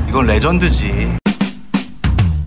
이건 레전드지.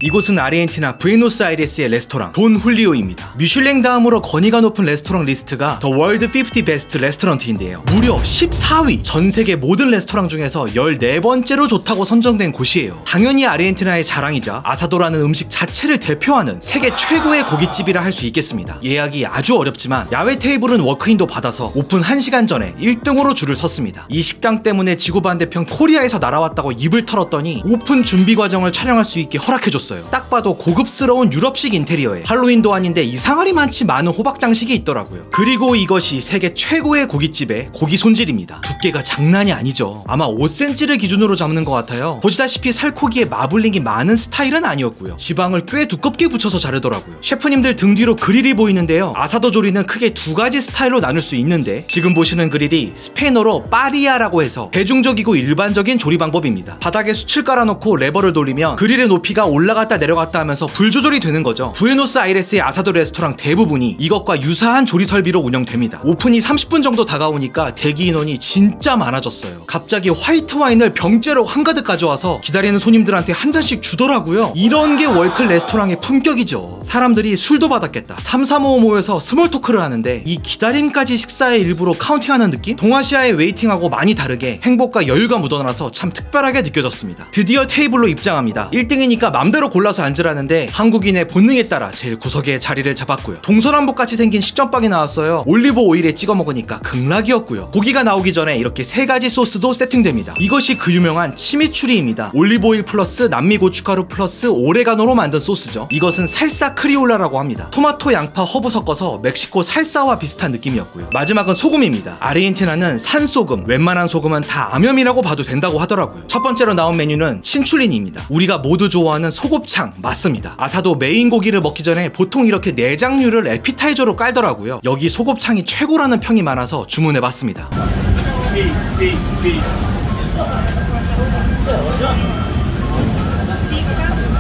이곳은 아르헨티나 부에노스아이레스의 레스토랑 돈 훌리오입니다. 미슐랭 다음으로 권위가 높은 레스토랑 리스트가 더 월드 50 베스트 레스토랑트인데요. 무려 14위! 전 세계 모든 레스토랑 중에서 14번째로 좋다고 선정된 곳이에요. 당연히 아르헨티나의 자랑이자 아사도라는 음식 자체를 대표하는 세계 최고의 고깃집이라 할 수 있겠습니다. 예약이 아주 어렵지만 야외 테이블은 워크인도 받아서 오픈 1시간 전에 1등으로 줄을 섰습니다. 이 식당 때문에 지구 반대편 코리아에서 날아왔다고 입을 털었더니 오픈 준비 과정을 촬영할 수 있게 허락해줬어요. 딱 봐도 고급스러운 유럽식 인테리어에 할로윈도 아닌데 이상하리 많지 많은 호박 장식이 있더라고요. 그리고 이것이 세계 최고의 고깃집의 고기 손질입니다. 두께가 장난이 아니죠. 아마 5cm를 기준으로 잡는 것 같아요. 보시다시피 살코기에 마블링이 많은 스타일은 아니었고요. 지방을 꽤 두껍게 붙여서 자르더라고요. 셰프님들 등 뒤로 그릴이 보이는데요. 아사도 조리는 크게 두 가지 스타일로 나눌 수 있는데 지금 보시는 그릴이 스페인어로 빠리아라고 해서 대중적이고 일반적인 조리 방법입니다. 바닥에 숯을 깔아놓고 레버를 돌리면 그릴의 높이가 올라갔다 내려갔다 하면서 불 조절이 되는 거죠. 부에노스아이레스의 아사도 레스토랑 대부분이 이것과 유사한 조리 설비로 운영됩니다. 오픈이 30분 정도 다가오니까 대기 인원이 진짜 많아졌어요. 갑자기 화이트 와인을 병째로 한가득 가져와서 기다리는 손님들한테 한 잔씩 주더라고요. 이런 게 월클 레스토랑의 품격이죠. 사람들이 술도 받았겠다. 335 모여서 스몰 토크를 하는데 이 기다림까지 식사의 일부로 카운팅하는 느낌? 동아시아의 웨이팅하고 많이 다르게 행복과 여유가 묻어나서 참 특별하게 느껴졌습니다. 드디어 테이블로 입장합니다. 1등이니까 맘대로 골라서 앉으라는데 한국인의 본능에 따라 제일 구석에 자리를 잡았고요. 동서남북같이 생긴 식전빵이 나왔어요. 올리브 오일에 찍어 먹으니까 극락이었고요. 고기가 나오기 전에 이렇게 3가지 소스도 세팅됩니다. 이것이 그 유명한 치미추리입니다. 올리브 오일 플러스 남미 고춧가루 플러스 오레가노로 만든 소스죠. 이것은 살사 크리올라라고 합니다. 토마토, 양파, 허브 섞어서 멕시코 살사와 비슷한 느낌이었고요. 마지막은 소금입니다. 아르헨티나는 산소금, 웬만한 소금은 다 암염이라고 봐도 된다고 하더라고요. 첫 번째로 나온 메뉴는 친출리니입니다. 우리가 모두 좋아하는 소곱창 맞습니다. 아사도 메인 고기를 먹기 전에 보통 이렇게 내장류를 에피타이저로 깔더라고요. 여기 소곱창이 최고라는 평이 많아서 주문해봤습니다.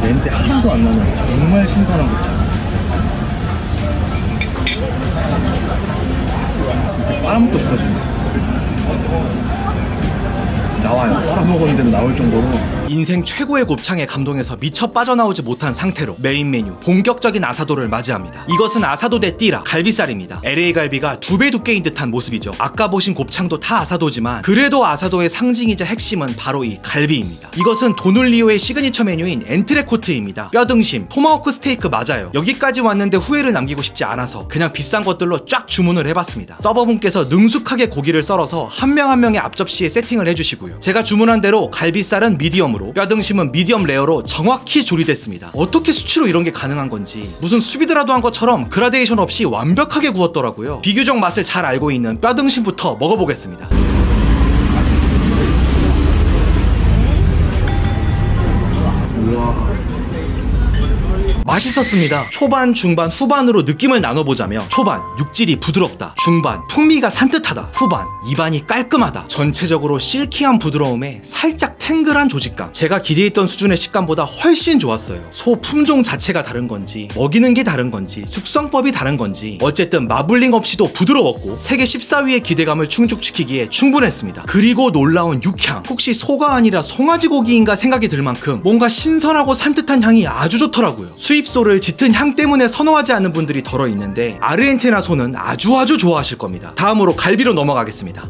냄새 하나도 안 나는 정말 신선한 곱창. 이렇게 빨아먹고 싶어집니다. 나와요. 빨아먹었는데도 나올 정도로 인생 최고의 곱창에 감동해서 미처 빠져나오지 못한 상태로 메인 메뉴 본격적인 아사도를 맞이합니다. 이것은 아사도 데 띠라 갈비살입니다. LA 갈비가 2배 두께인 듯한 모습이죠. 아까 보신 곱창도 다 아사도지만 그래도 아사도의 상징이자 핵심은 바로 이 갈비입니다. 이것은 도놀리오의 시그니처 메뉴인 엔트레코트입니다. 뼈등심, 토마호크 스테이크 맞아요. 여기까지 왔는데 후회를 남기고 싶지 않아서 그냥 비싼 것들로 쫙 주문을 해봤습니다. 서버분께서 능숙하게 고기를 썰어서 한 명 한 명의 앞접시에 세팅을 해주시고요. 제가 주문한 대로 갈비살은 미디엄으로 뼈등심은 미디엄 레어로 정확히 조리됐습니다. 어떻게 수치로 이런 게 가능한 건지 무슨 수비드라도 한 것처럼 그라데이션 없이 완벽하게 구웠더라고요. 비교적 맛을 잘 알고 있는 뼈등심부터 먹어보겠습니다. 우와. 맛있었습니다. 초반, 중반, 후반으로 느낌을 나눠보자면 초반, 육질이 부드럽다. 중반, 풍미가 산뜻하다. 후반, 입안이 깔끔하다. 전체적으로 실키한 부드러움에 살짝 탱글한 조직감. 제가 기대했던 수준의 식감보다 훨씬 좋았어요. 소 품종 자체가 다른 건지, 먹이는 게 다른 건지, 숙성법이 다른 건지 어쨌든 마블링 없이도 부드러웠고 세계 14위의 기대감을 충족시키기에 충분했습니다. 그리고 놀라운 육향. 혹시 소가 아니라 송아지 고기인가 생각이 들 만큼 뭔가 신선하고 산뜻한 향이 아주 좋더라고요. 수입소를 짙은 향 때문에 선호하지 않는 분들이 덜어 있는데 아르헨티나 소는 아주 좋아하실 겁니다. 다음으로 갈비로 넘어가겠습니다.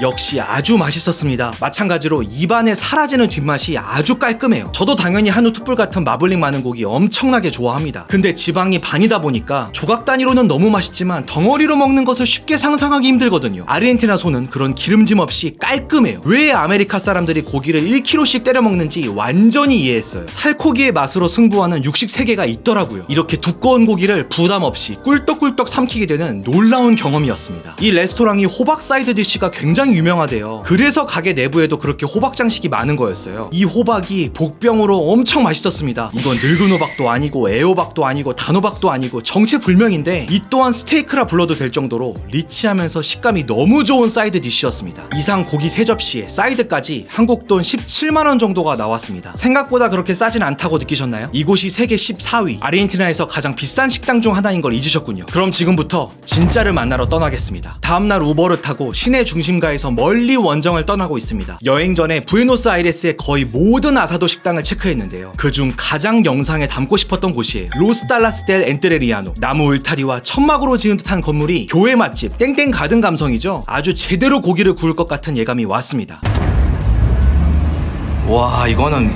역시 아주 맛있었습니다. 마찬가지로 입안에 사라지는 뒷맛이 아주 깔끔해요. 저도 당연히 한우 툭불 같은 마블링 많은 고기 엄청나게 좋아합니다. 근데 지방이 반이다 보니까 조각 단위로는 너무 맛있지만 덩어리로 먹는 것을 쉽게 상상하기 힘들거든요. 아르헨티나 소는 그런 기름짐 없이 깔끔해요. 왜 아메리카 사람들이 고기를 1kg씩 때려 먹는지 완전히 이해했어요. 살코기의 맛으로 승부하는 육식 세계가 있더라고요. 이렇게 두꺼운 고기를 부담 없이 꿀떡꿀떡 삼키게 되는 놀라운 경험이었습니다. 이 레스토랑이 호박 사이드 디쉬가 굉장히 유명하대요. 그래서 가게 내부에도 그렇게 호박 장식이 많은 거였어요. 이 호박이 복병으로 엄청 맛있었습니다. 이건 늙은 호박도 아니고 애호박도 아니고 단호박도 아니고 정체불명인데 이 또한 스테이크라 불러도 될 정도로 리치하면서 식감이 너무 좋은 사이드 디쉬였습니다. 이상 고기 3접시에 사이드까지 한국 돈 17만원 정도가 나왔습니다. 생각보다 그렇게 싸진 않다고 느끼셨나요? 이곳이 세계 14위 아르헨티나에서 가장 비싼 식당 중 하나인 걸 잊으셨군요. 그럼 지금부터 진짜를 만나러 떠나겠습니다. 다음날 우버를 타고 시내 중심가에서 멀리 원정을 떠나고 있습니다. 여행 전에 부에노스아이레스의 거의 모든 아사도 식당을 체크했는데요. 그중 가장 영상에 담고 싶었던 곳이 로스 달라스 델 엔트레리아노. 나무 울타리와 천막으로 지은 듯한 건물이 교회 맛집 땡땡 가든 감성이죠. 아주 제대로 고기를 구울 것 같은 예감이 왔습니다. 와, 이건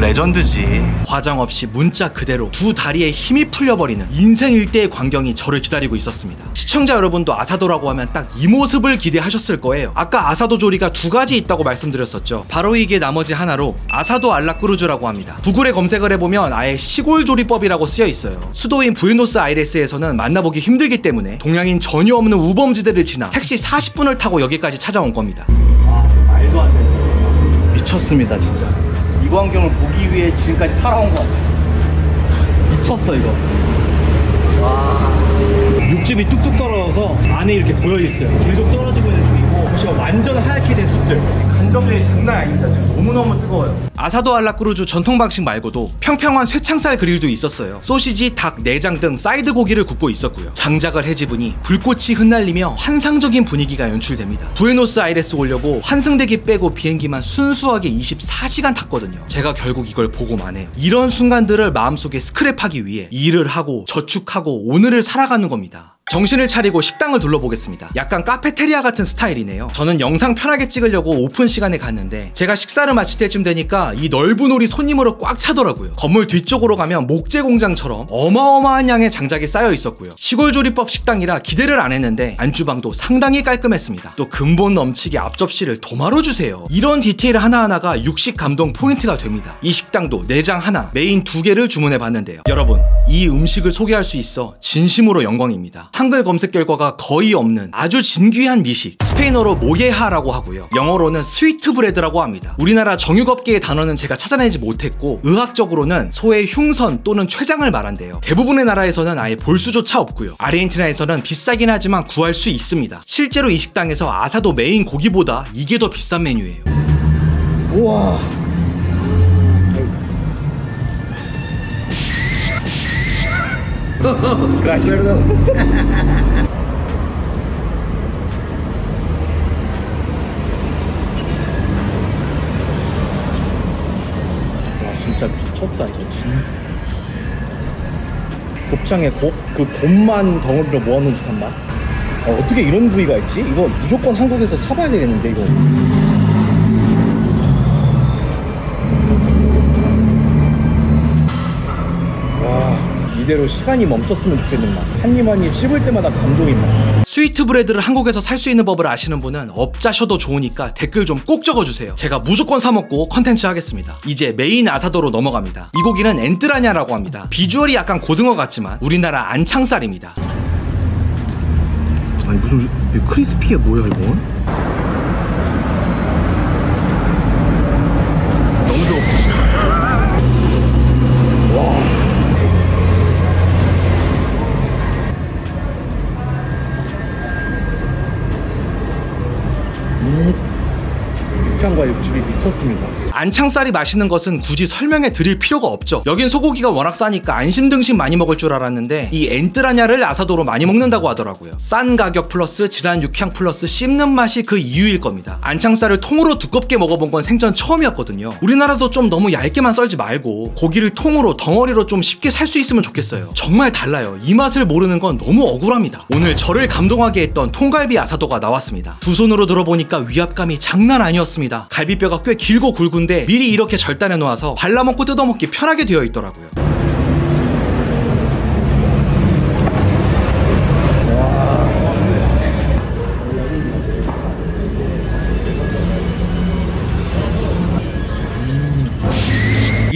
레전드지. 화장 없이 문자 그대로 두 다리에 힘이 풀려버리는 인생 일대의 광경이 저를 기다리고 있었습니다. 시청자 여러분도 아사도라고 하면 딱 이 모습을 기대하셨을 거예요. 아까 아사도 조리가 2가지 있다고 말씀드렸었죠. 바로 이게 나머지 하나로 아사도 알라크루즈라고 합니다. 구글에 검색을 해보면 아예 시골 조리법이라고 쓰여 있어요. 수도인 부에노스아이레스에서는 만나보기 힘들기 때문에 동양인 전혀 없는 우범지대를 지나 택시 40분을 타고 여기까지 찾아온 겁니다. 아, 말도 안 돼. 미쳤습니다, 진짜. 이 광경을 보기 위해 지금까지 살아온 것 같아요. 미쳤어 이거. 와, 육즙이 뚝뚝 떨어져서 안에 이렇게 보여있어요. 계속 떨어지고 있는 중이고 보시면 완전 하얗게 된 숲들. 간접력이 장난 아닙니다. 지금 너무너무 뜨거워요. 아사도 알라크루즈 전통 방식 말고도 평평한 쇠창살 그릴도 있었어요. 소시지, 닭, 내장 등 사이드 고기를 굽고 있었고요. 장작을 해집으니 불꽃이 흩날리며 환상적인 분위기가 연출됩니다. 부에노스아이레스 오려고 환승대기 빼고 비행기만 순수하게 24시간 탔거든요. 제가 결국 이걸 보고만 해요. 이런 순간들을 마음속에 스크랩하기 위해 일을 하고 저축하고 오늘을 살아가는 겁니다. 정신을 차리고 식당을 둘러보겠습니다. 약간 카페테리아 같은 스타일이네요. 저는 영상 편하게 찍으려고 오픈 시간에 갔는데 제가 식사를 마칠 때쯤 되니까 이 넓은 홀이 손님으로 꽉 차더라고요. 건물 뒤쪽으로 가면 목재 공장처럼 어마어마한 양의 장작이 쌓여 있었고요. 시골 조리법 식당이라 기대를 안 했는데 안주방도 상당히 깔끔했습니다. 또 근본 넘치게 앞접시를 도마로 주세요. 이런 디테일 하나하나가 육식 감동 포인트가 됩니다. 이 식당도 내장 하나, 메인 2개를 주문해 봤는데요. 여러분, 이 음식을 소개할 수 있어 진심으로 영광입니다. 한글 검색 결과가 거의 없는 아주 진귀한 미식, 스페인어로 모예하라고 하고요. 영어로는 스위트 브레드라고 합니다. 우리나라 정육업계의 단어는 제가 찾아내지 못했고 의학적으로는 소의 흉선 또는 췌장을 말한대요. 대부분의 나라에서는 아예 볼 수조차 없고요. 아르헨티나에서는 비싸긴 하지만 구할 수 있습니다. 실제로 이 식당에서 아사도 메인 고기보다 이게 더 비싼 메뉴예요. 우와. Gracias. 와, 진짜 미쳤다 이거. 곱창에 그 곱만 덩어리로 모아놓은 듯한 맛. 어떻게 이런 부위가 있지? 이거 무조건 한국에서 사봐야 되겠는데 이거. 이대로 시간이 멈췄으면 좋겠는 맛. 한 입 한 입 씹을 때마다 감동인 맛. 스위트 브레드를 한국에서 살 수 있는 법을 아시는 분은 업자셔도 좋으니까 댓글 좀 꼭 적어주세요. 제가 무조건 사먹고 컨텐츠 하겠습니다. 이제 메인 아사도로 넘어갑니다. 이 고기는 엔트라냐라고 합니다. 비주얼이 약간 고등어 같지만 우리나라 안창살입니다. 아니 무슨 크리스피가 뭐야 이건? 너무 뜨겁습니다. 와. 육향과 육즙이 미쳤습니다. 안창살이 맛있는 것은 굳이 설명해 드릴 필요가 없죠. 여긴 소고기가 워낙 싸니까 안심등심 많이 먹을 줄 알았는데 이 엔트라냐를 아사도로 많이 먹는다고 하더라고요. 싼 가격 플러스 진한 육향 플러스 씹는 맛이 그 이유일 겁니다. 안창살을 통으로 두껍게 먹어본 건 생전 처음이었거든요. 우리나라도 좀 너무 얇게만 썰지 말고 고기를 통으로 덩어리로 좀 쉽게 살 수 있으면 좋겠어요. 정말 달라요. 이 맛을 모르는 건 너무 억울합니다. 오늘 저를 감동하게 했던 통갈비 아사도가 나왔습니다. 두 손으로 들어보니까 위압감이 장난 아니었습니다. 갈비뼈가 꽤 길고 굵은데 미리 이렇게 절단해 놓아서 발라먹고 뜯어먹기 편하게 되어 있더라고요.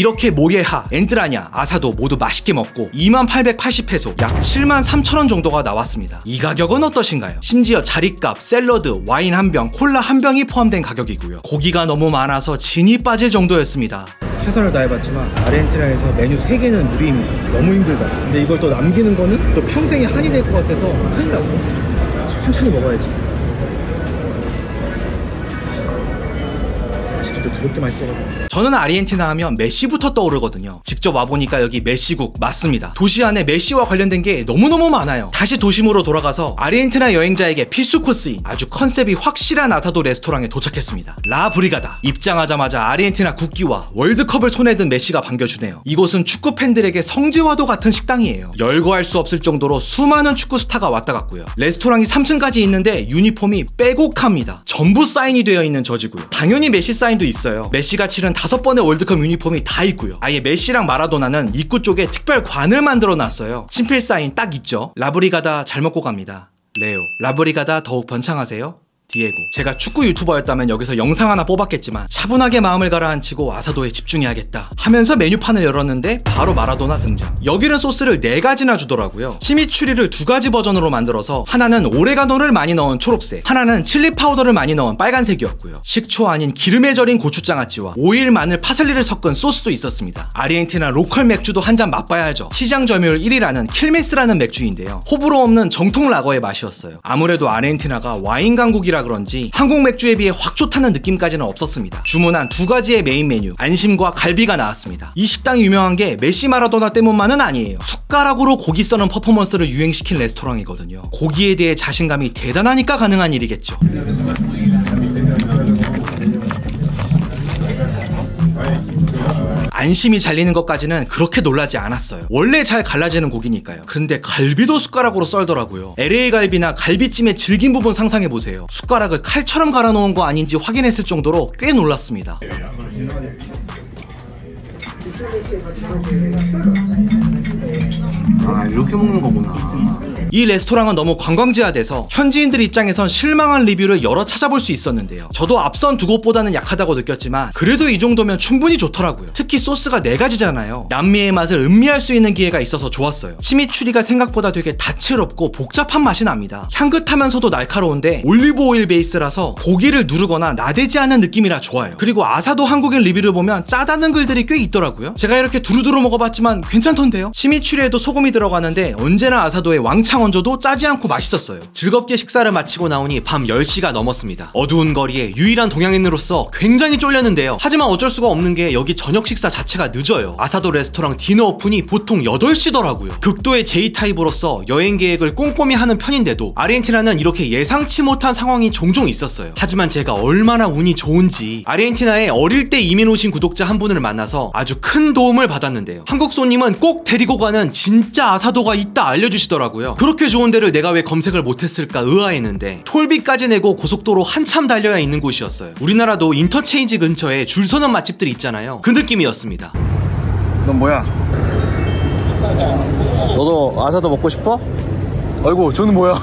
이렇게 모예하, 엔드라냐, 아사도 모두 맛있게 먹고 2880페소, 약 73,000원 정도가 나왔습니다. 이 가격은 어떠신가요? 심지어 자리값, 샐러드, 와인 한 병, 콜라 한 병이 포함된 가격이고요. 고기가 너무 많아서 진이 빠질 정도였습니다. 최선을 다해봤지만 아르헨티나에서 메뉴 3개는 무리입니다. 너무 힘들다. 근데 이걸 또 남기는 거는 또 평생에 한이 될 것 같아서 큰일 났어. 천천히 먹어야지. 맛있게도 더럽게 맛있어가지고. 저는 아르헨티나 하면 메시부터 떠오르거든요. 직접 와보니까 여기 메시국 맞습니다. 도시 안에 메시와 관련된 게 너무너무 많아요. 다시 도심으로 돌아가서 아르헨티나 여행자에게 필수 코스인 아주 컨셉이 확실한 아사도 레스토랑에 도착했습니다. 라 브리가다. 입장하자마자 아르헨티나 국기와 월드컵을 손에 든 메시가 반겨주네요. 이곳은 축구 팬들에게 성지와도 같은 식당이에요. 열거할 수 없을 정도로 수많은 축구 스타가 왔다 갔고요. 레스토랑이 3층까지 있는데 유니폼이 빼곡합니다. 전부 사인이 되어 있는 저지고요. 당연히 메시 사인도 있어요. 메시가 치른 5번의 월드컵 유니폼이 다 있고요. 아예 메시랑 마라도나는 입구 쪽에 특별 관을 만들어 놨어요. 친필 사인 딱 있죠. 라브리가다 잘 먹고 갑니다. 레오. 라브리가다 더욱 번창하세요. 디에고. 제가 축구 유튜버였다면 여기서 영상 하나 뽑았겠지만 차분하게 마음을 가라앉히고 아사도에 집중해야겠다 하면서 메뉴판을 열었는데 바로 마라도나 등장. 여기는 소스를 4가지나 주더라고요. 치미추리를 2가지 버전으로 만들어서 하나는 오레가노를 많이 넣은 초록색, 하나는 칠리 파우더를 많이 넣은 빨간색이었고요. 식초 아닌 기름에 절인 고추장아찌와 오일, 마늘, 파슬리를 섞은 소스도 있었습니다. 아르헨티나 로컬 맥주도 한 잔 맛봐야죠. 시장 점유율 1위라는 킬메스라는 맥주인데요. 호불호 없는 정통 라거의 맛이었어요. 아무래도 아르헨티나가 와인 강국이라 그런지 한국 맥주에 비해 확 좋다는 느낌까지는 없었습니다. 주문한 2가지의 메인 메뉴 안심과 갈비가 나왔습니다. 이 식당이 유명한 게 메시 마라도나 때문만은 아니에요. 숟가락으로 고기 써는 퍼포먼스를 유행시킨 레스토랑이거든요. 고기에 대해 자신감이 대단하니까 가능한 일이겠죠. 안심이 잘리는 것까지는 그렇게 놀라지 않았어요. 원래 잘 갈라지는 고기니까요. 근데 갈비도 숟가락으로 썰더라고요. LA 갈비나 갈비찜의 질긴 부분 상상해보세요. 숟가락을 칼처럼 갈아놓은 거 아닌지 확인했을 정도로 꽤 놀랐습니다. 아, 이렇게 먹는 거구나. 이 레스토랑은 너무 관광지화돼서 현지인들 입장에선 실망한 리뷰를 여러 찾아볼 수 있었는데요. 저도 앞선 두 곳보다는 약하다고 느꼈지만 그래도 이 정도면 충분히 좋더라고요. 특히 소스가 4가지잖아요. 남미의 맛을 음미할 수 있는 기회가 있어서 좋았어요. 치미추리가 생각보다 되게 다채롭고 복잡한 맛이 납니다. 향긋하면서도 날카로운데 올리브 오일 베이스라서 고기를 누르거나 나대지 않는 느낌이라 좋아요. 그리고 아사도 한국인 리뷰를 보면 짜다는 글들이 꽤 있더라고요. 제가 이렇게 두루두루 먹어봤지만 괜찮던데요. 치미추리에도 소금이 들어가는데 언제나 아사도의 왕창 원조도 짜지 않고 맛있었어요. 즐겁게 식사를 마치고 나오니 밤 10시가 넘었습니다. 어두운 거리에 유일한 동양인으로서 굉장히 쫄렸는데요. 하지만 어쩔 수가 없는 게 여기 저녁 식사 자체가 늦어요. 아사도 레스토랑 디너 오픈이 보통 8시더라고요. 극도의 J타입으로서 여행 계획을 꼼꼼히 하는 편인데도 아르헨티나는 이렇게 예상치 못한 상황이 종종 있었어요. 하지만 제가 얼마나 운이 좋은지 아르헨티나에 어릴 때 이민 오신 구독자 한 분을 만나서 아주 큰 도움을 받았는데요. 한국 손님은 꼭 데리고 가는 진짜 아사도가 있다 알려주시더라고요. 그렇게 좋은 데를 내가 왜 검색을 못했을까 의아했는데 톨비까지 내고 고속도로 한참 달려야 있는 곳이었어요. 우리나라도 인터체인지 근처에 줄 서는 맛집들이 있잖아요. 그 느낌이었습니다. 넌 뭐야? 너도 아사도 먹고 싶어? 아이고 저는 뭐야?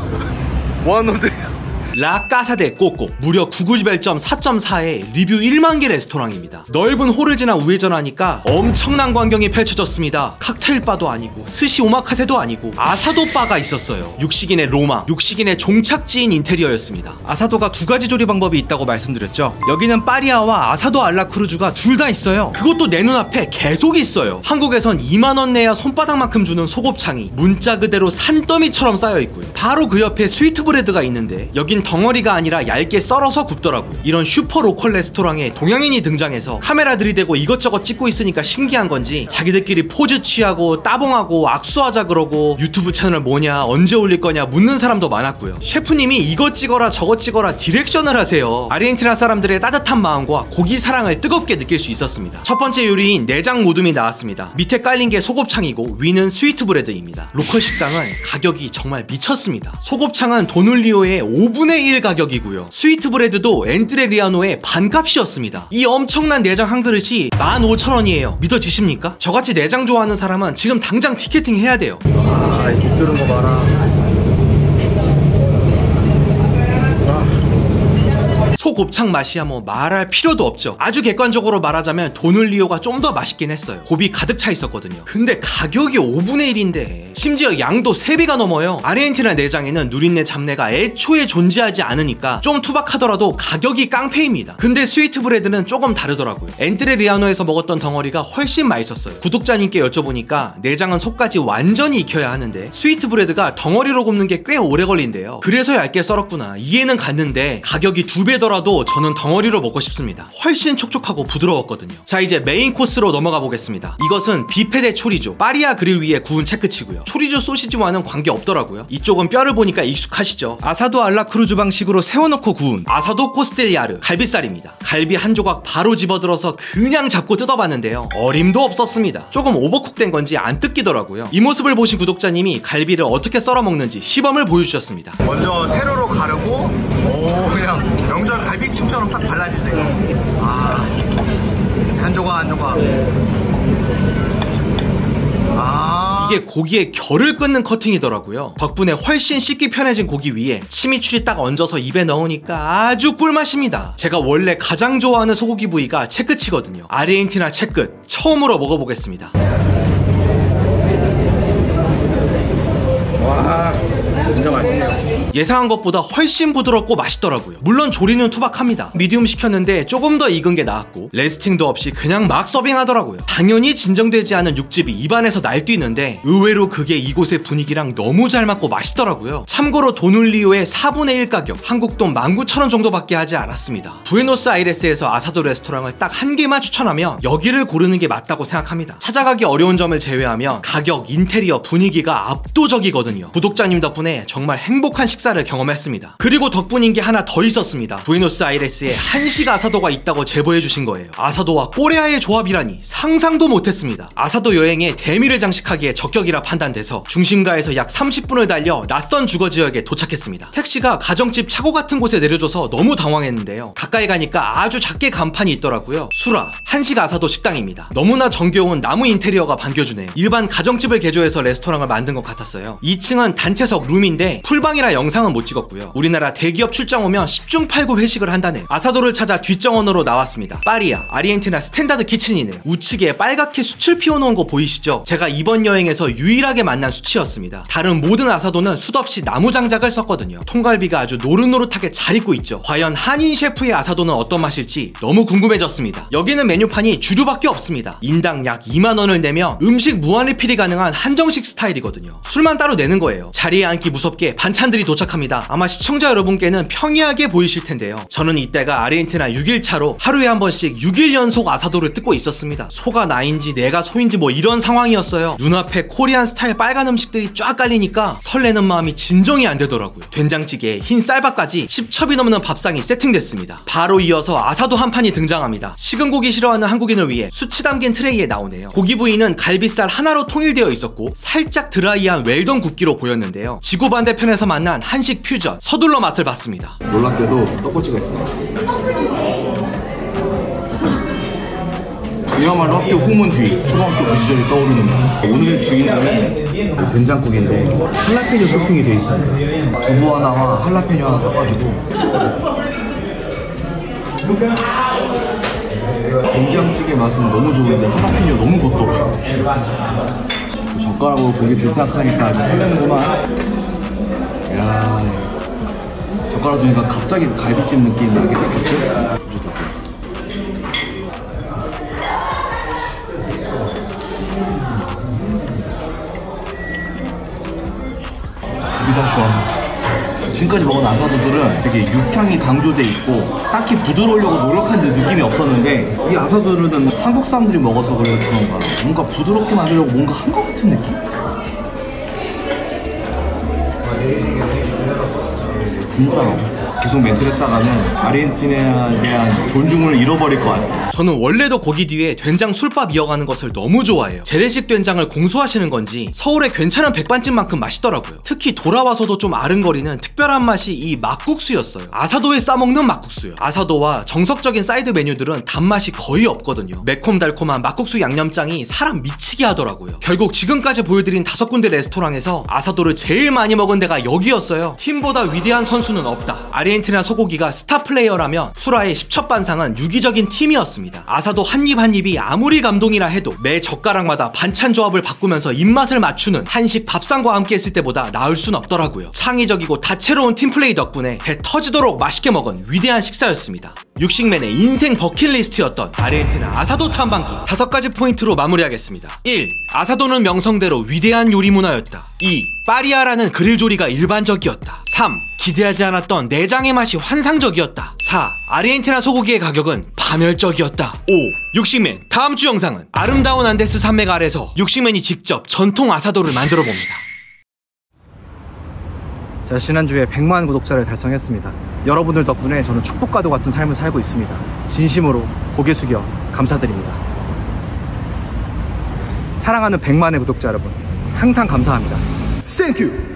뭐하는 놈들이야? 라 까사데 꼬꼬 무려 구글 별점 4.4의 리뷰 1만 개 레스토랑입니다. 넓은 홀을 지나 우회전하니까 엄청난 광경이 펼쳐졌습니다. 칵테일바도 아니고 스시 오마카세도 아니고 아사도 바가 있었어요. 육식인의 로망, 육식인의 종착지인 인테리어였습니다. 아사도가 2가지 조리 방법이 있다고 말씀드렸죠. 여기는 파리아와 아사도 알라크루즈가 둘 다 있어요. 그것도 내 눈앞에 계속 있어요. 한국에선 2만원 내야 손바닥만큼 주는 소곱창이 문자 그대로 산더미처럼 쌓여있고요. 바로 그 옆에 스위트브레드가 있는데 여긴 덩어리가 아니라 얇게 썰어서 굽더라고요. 이런 슈퍼 로컬 레스토랑에 동양인이 등장해서 카메라 들이대고 이것저것 찍고 있으니까 신기한 건지 자기들끼리 포즈 취하고 따봉하고 악수하자 그러고 유튜브 채널 뭐냐 언제 올릴 거냐 묻는 사람도 많았고요. 셰프님이 이것 찍어라 저것 찍어라 디렉션을 하세요. 아르헨티나 사람들의 따뜻한 마음과 고기 사랑을 뜨겁게 느낄 수 있었습니다. 첫 번째 요리인 내장 모둠이 나왔습니다. 밑에 깔린 게 소곱창이고 위는 스위트브레드입니다. 로컬 식당은 가격이 정말 미쳤습니다. 소곱창은 도눌리오의 5분의 1 가격이고요. 스위트브레드도 엔트레리아노의 반값이었습니다. 이 엄청난 내장 한 그릇이 15,000원이에요. 믿어지십니까? 저같이 내장 좋아하는 사람은 지금 당장 티켓팅 해야 돼요. 아, 이 국 들은 거 봐라. 소곱창 맛이야 뭐 말할 필요도 없죠. 아주 객관적으로 말하자면 돈울리오가 좀 더 맛있긴 했어요. 곱이 가득 차 있었거든요. 근데 가격이 5분의 1인데 심지어 양도 3배가 넘어요. 아르헨티나 내장에는 누린내 잡내가 애초에 존재하지 않으니까 좀 투박하더라도 가격이 깡패입니다. 근데 스위트 브레드는 조금 다르더라고요. 엔트레 리아노에서 먹었던 덩어리가 훨씬 맛있었어요. 구독자님께 여쭤보니까 내장은 속까지 완전히 익혀야 하는데 스위트 브레드가 덩어리로 굽는 게 꽤 오래 걸린대요. 그래서 얇게 썰었구나 이해는 갔는데 가격이 2배더라도 저는 덩어리로 먹고 싶습니다. 훨씬 촉촉하고 부드러웠거든요. 자, 이제 메인 코스로 넘어가 보겠습니다. 이것은 비페 대 초리조, 파리아 그릴 위에 구운 체크치고요. 초리조 소시지와는 관계 없더라고요. 이쪽은 뼈를 보니까 익숙하시죠. 아사도 알라크루즈 방식으로 세워놓고 구운 아사도 코스텔리아르 갈비살입니다. 갈비 한 조각 바로 집어들어서 그냥 잡고 뜯어봤는데요, 어림도 없었습니다. 조금 오버쿡된 건지 안 뜯기더라고요. 이 모습을 보신 구독자님이 갈비를 어떻게 썰어 먹는지 시범을 보여주셨습니다. 먼저 세로로 가르고 그냥 명절 갈비찜처럼 딱 발라지네요. 한 조각 한 조각. 이게 고기의 결을 끊는 커팅이더라고요. 덕분에 훨씬 씹기 편해진 고기 위에 치미추리 딱 얹어서 입에 넣으니까 아주 꿀맛입니다. 제가 원래 가장 좋아하는 소고기 부위가 채끝이거든요. 아르헨티나 채끝 처음으로 먹어보겠습니다. 와, 진짜 맛있네요. 예상한 것보다 훨씬 부드럽고 맛있더라고요. 물론 조리는 투박합니다. 미디움 시켰는데 조금 더 익은 게 나았고 레스팅도 없이 그냥 막 서빙하더라고요. 당연히 진정되지 않은 육즙이 입안에서 날뛰는데 의외로 그게 이곳의 분위기랑 너무 잘 맞고 맛있더라고요. 참고로 돈울리오의 4분의 1 가격, 한국 돈 19,000원 정도밖에 하지 않았습니다. 부에노스아이레스에서 아사도 레스토랑을 딱 한 개만 추천하며 여기를 고르는 게 맞다고 생각합니다. 찾아가기 어려운 점을 제외하면 가격, 인테리어, 분위기가 압도적이거든요. 구독자님 덕분에 정말 행복한 식사를 경험했습니다. 그리고 덕분인 게 하나 더 있었습니다. 부에노스아이레스에 한식 아사도가 있다고 제보해주신 거예요. 아사도와 꼬레아의 조합이라니 상상도 못했습니다. 아사도 여행에 대미를 장식하기에 적격이라 판단돼서 중심가에서 약 30분을 달려 낯선 주거지역에 도착했습니다. 택시가 가정집 차고 같은 곳에 내려줘서 너무 당황했는데요, 가까이 가니까 아주 작게 간판이 있더라고요. 수라 한식 아사도 식당입니다. 너무나 정겨운 나무 인테리어가 반겨주네요. 일반 가정집을 개조해서 레스토랑을 만든 것 같았어요. 2층은 단체석 룸인데 풀방이라 영상은 못 찍었고요. 우리나라 대기업 출장 오면 10중 8구 회식을 한다네요. 아사도를 찾아 뒷정원으로 나왔습니다. 파리아 아르헨티나 스탠다드 키친이네요. 우측에 빨갛게 숯을 피워놓은 거 보이시죠? 제가 이번 여행에서 유일하게 만난 수치였습니다. 다른 모든 아사도는 숯없이 나무 장작을 썼거든요. 통갈비가 아주 노릇노릇하게 잘 익고 있죠. 과연 한인 셰프의 아사도는 어떤 맛일지 너무 궁금해졌습니다. 여기는 메뉴판이 주류밖에 없습니다. 인당 약 2만원을 내며 음식 무한리필이 가능한 한정식 스타일이거든요. 술만 따로 내는 거예요. 자리에 앉기 무섭게 반찬들이 도착합니다. 아마 시청자 여러분께는 평이하게 보이실 텐데요, 저는 이때가 아르헨티나 6일차로 하루에 한 번씩 6일 연속 아사도를 뜯고 있었습니다. 소가 나인지 내가 소인지 뭐 이런 상황이었어요. 눈앞에 코리안 스타일 빨간 음식들이 쫙 깔리니까 설레는 마음이 진정이 안 되더라고요. 된장찌개에 흰 쌀밥까지 10첩이 넘는 밥상이 세팅됐습니다. 바로 이어서 아사도 한 판이 등장합니다. 식은 고기 싫어하는 한국인을 위해 수치 담긴 트레이에 나오네요. 고기 부위는 갈비살 하나로 통일되어 있었고 살짝 드라이한 웰던 굽기로 보였는데요, 지구 반대편에서 만난 한식 퓨전, 서둘러 맛을 봤습니다. 놀랍게도 떡꼬치가 있어요. 그야말로 학교 후문 뒤 초등학교 무시절이 떠오르는 날. 오늘의 주인공은 된장국인데 할라페뇨 토핑이 되어 있습니다. 두부 하나와 할라페뇨 하나 떠가지고 된장찌개 맛은 너무 좋은데 할라페뇨 너무 겉도요. 젓가락으로 고기 들 생각하니까 아주 설레는구만. 이야, 젓가락 주니까 갑자기 갈비찜 느낌 나게 됐겠죠? 고기가 시원해. 지금까지 먹은 아사도들은 되게 육향이 강조돼 있고 딱히 부드러우려고 노력한 느낌이 없었는데 이 아사도들은 한국 사람들이 먹어서 그런가 뭔가 부드럽게 만들려고 뭔가 한 것 같은 느낌? 진짜 계속 멘트를 했다가는 아르헨티나에 대한 존중을 잃어버릴 것 같아요. 저는 원래도 고기 뒤에 된장 술밥 이어가는 것을 너무 좋아해요. 재래식 된장을 공수하시는 건지 서울의 괜찮은 백반집만큼 맛있더라고요. 특히 돌아와서도 좀 아른거리는 특별한 맛이 이 막국수였어요. 아사도에 싸먹는 막국수요. 아사도와 정석적인 사이드 메뉴들은 단맛이 거의 없거든요. 매콤달콤한 막국수 양념장이 사람 미치게 하더라고요. 결국 지금까지 보여드린 5군데 레스토랑에서 아사도를 제일 많이 먹은 데가 여기였어요. 팀보다 위대한 선수는 없다. 아르헨티나 아르헨티나 소고기가 스타 플레이어라면 수라의 10첩반상은 유기적인 팀이었습니다. 아사도 한 입 한 입이 아무리 감동이라 해도 매 젓가락마다 반찬 조합을 바꾸면서 입맛을 맞추는 한식 밥상과 함께 했을 때보다 나을 순 없더라고요. 창의적이고 다채로운 팀플레이 덕분에 배 터지도록 맛있게 먹은 위대한 식사였습니다. 육식맨의 인생 버킷리스트였던 아르헨티나 아사도 탐방기 5가지 포인트로 마무리하겠습니다. 1. 아사도는 명성대로 위대한 요리 문화였다. 2. 파리아라는 그릴조리가 일반적이었다. 3. 기대하지 않았던 내장의 맛이 환상적이었다. 4. 아르헨티나 소고기의 가격은 파멸적이었다. 5. 육식맨 다음 주 영상은 아름다운 안데스 산맥 아래서 육식맨이 직접 전통 아사도를 만들어 봅니다. 제가 지난주에 100만 구독자를 달성했습니다. 여러분들 덕분에 저는 축복과도 같은 삶을 살고 있습니다. 진심으로 고개 숙여 감사드립니다. 사랑하는 100만의 구독자 여러분, 항상 감사합니다. Thank you!